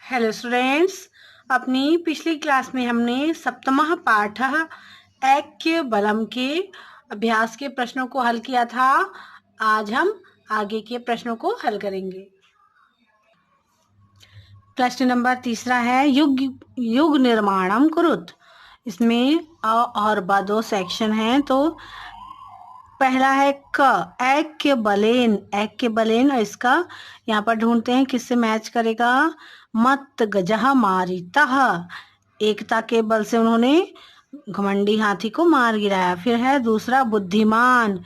Hello students. अपनी पिछली class में हमने सप्तमः पाठः ऐक्य बलम के अभ्यास के प्रश्नों को हल किया था। आज हम आगे के प्रश्नों को हल करेंगे। प्रश्न नंबर 3 है युग युग निर्माणम कुरुत। इसमें अ और ब दो सेक्शन हैं। तो पहला है क ऐक्य बलेन और इसका यहाँ पर ढूंढते हैं किससे मैच करेगा। मत गजह मारितः, एकता के बल से उन्होंने घमंडी हाथी को मार गिराया। फिर है दूसरा बुद्धिमान,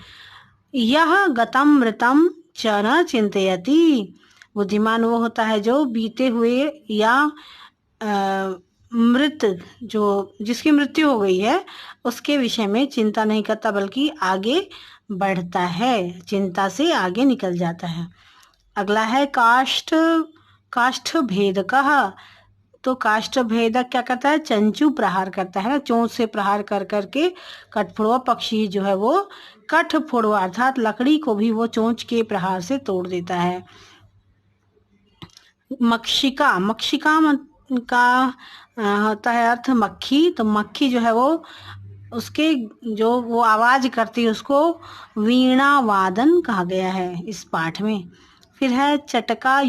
यह गतम मृतम च न चिंतयति। बुद्धिमान वो होता है जो बीते हुए या मृत जो जिसकी मृत्यु हो गई है उसके विषय में चिंता नहीं करता बल्कि आगे बढ़ता है, चिंता से आगे निकल जाता है। अगला है काष्ठ भेदकः। तो काष्ठ भेदक क्या करता है, चंचू प्रहार करता है ना, चोंच से प्रहार कर करके कठफोड़वा पक्षी जो है वो कठफोड़वा अर्थात लकड़ी को भी वो चोंच के प्रहार से तोड़ देता है। मक्षिका का होता है अर्थ मक्खी। तो मक्खी जो है वो उसके जो वो आवाज करती है उसको वीणा वादन कहा गया है इस पाठ में। फिर है चटका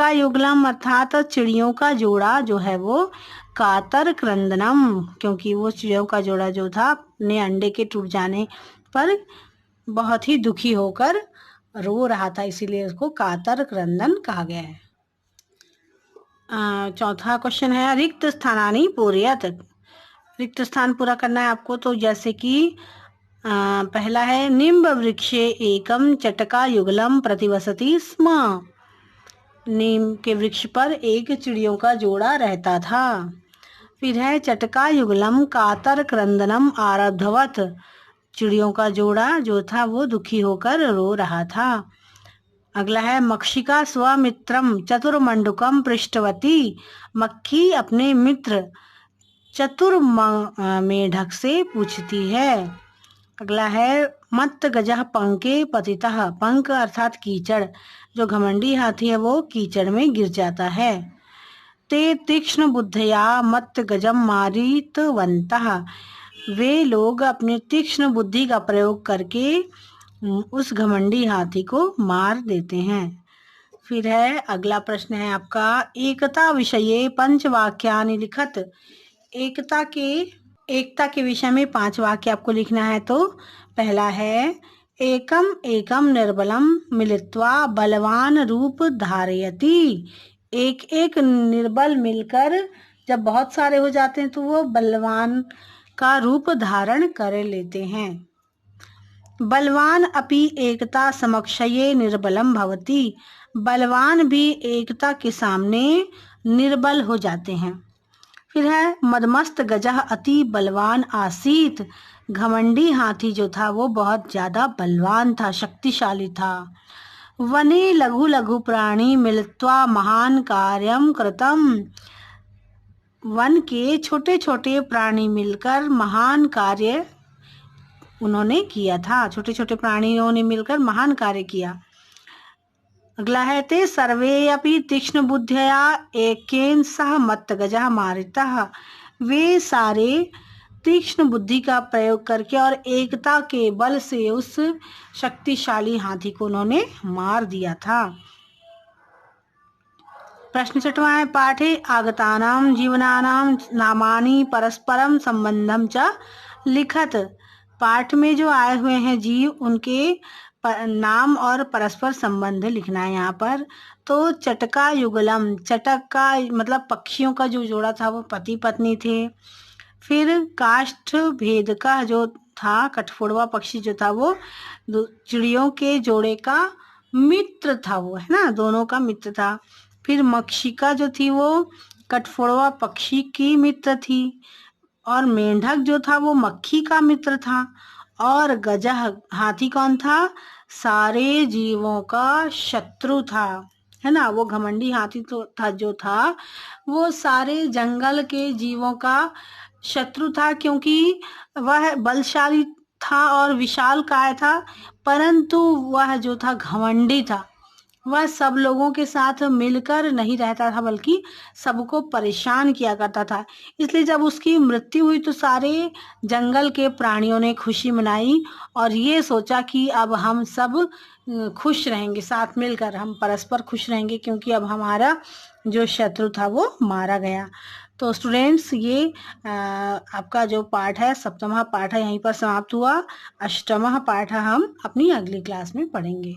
युगलम अर्थात चिड़ियों का जोड़ा जो है वो कातर क्रंदनम, क्योंकि वो चिड़ियों का जोड़ा जो था अपने अंडे के टूट जाने पर बहुत ही दुखी होकर रो रहा था, इसीलिए उसको कातर क्रंदन कहा गया है। चौथा क्वेश्चन है रिक्त स्थानानि पूरयत। रिक्त स्थान पूरा करना है आपको। तो जैसे कि पहला है निम्ब वृक्षे एकम चटका युगलम प्रतिवसति स्म। नीम के वृक्ष पर एक चिड़ियों का जोड़ा रहता था। फिर है चटका युगलम कातर क्रंदनम आरब्धवत। चिड़ियों का जोड़ा जो था वो दुखी होकर रो रहा था। अगला है मक्षिका स्वमित्रम चतुर्मंडुकम पृष्ठवती। मक्खी अपने मित्र मेढक से पूछती है। अगला है मत गजह पंके पतितः। पंक अर्थात कीचड़, जो घमंडी हाथी है वो कीचड़ में गिर जाता है। ते तीक्ष्ण बुद्धया मत गजम मारितवन्तः। वे लोग अपने तीक्ष्ण बुद्धि का प्रयोग करके उस घमंडी हाथी को मार देते हैं। फिर है अगला प्रश्न है आपका एकता विषये पंचवाक्यानि लिखत। एकता के विषय में 5 वाक्य आपको लिखना है। तो पहला है एकम एकम निर्बलम मिलित्वा बलवान रूप धारयति। एक एक निर्बल मिलकर जब बहुत सारे हो जाते हैं तो वो बलवान का रूप धारण कर लेते हैं। बलवान अपि एकता समक्षये निर्बलम भवति। बलवान भी एकता के सामने निर्बल हो जाते हैं। फिर है मदमस्त गजह अति बलवान आसीत। घमंडी हाथी जो था वो बहुत ज्यादा बलवान था, शक्तिशाली था। वने लघु लघु प्राणी मिलित्वा महान कार्यम कृतम। वन के छोटे छोटे प्राणी मिलकर महान कार्य उन्होंने किया था, छोटे छोटे प्राणियों ने मिलकर महान कार्य किया। अगला है ते सर्वे अपि तीक्ष्ण बुद्धिया एकेन सह मत्त गजः मारितः। वे सारे तीक्ष्ण बुद्धि का प्रयोग करके और एकता के बल से उस शक्तिशाली हाथी को उन्होंने मार दिया था। प्रश्न 6वां है पाठे आगतानां जीवनानां नामानि परस्परम संबंधम च लिखत। पाठ में जो आए हुए हैं जीव उनके नाम और परस्पर संबंध लिखना है यहाँ पर। तो चटका युगलम, चटक का मतलब पक्षियों का जो जोड़ा था वो पति पत्नी थे। फिर काष्ठ भेद का जो था कठफोड़वा पक्षी जो था वो चिड़ियों के जोड़े का मित्र था, वो है ना, दोनों का मित्र था। फिर मक्षिका जो थी वो कठफोड़वा पक्षी की मित्र थी और मेंढक जो था वो मक्खी का मित्र था। और गजह हाथी कौन था, सारे जीवों का शत्रु था, है ना। वो घमंडी हाथी तो था जो था वो सारे जंगल के जीवों का शत्रु था, क्योंकि वह बलशाली था और विशाल काय था, परंतु वह जो था घमंडी था। वह सब लोगों के साथ मिलकर नहीं रहता था, बल्कि सबको परेशान किया करता था। इसलिए जब उसकी मृत्यु हुई तो सारे जंगल के प्राणियों ने खुशी मनाई और ये सोचा कि अब हम सब खुश रहेंगे, साथ मिलकर हम परस्पर खुश रहेंगे, क्योंकि अब हमारा जो शत्रु था वो मारा गया। तो स्टूडेंट्स, ये आपका जो पाठ है, सप्तमः पाठ है, यहीं पर समाप्त हुआ। अष्टमः पाठ हम अपनी अगली क्लास में पढ़ेंगे।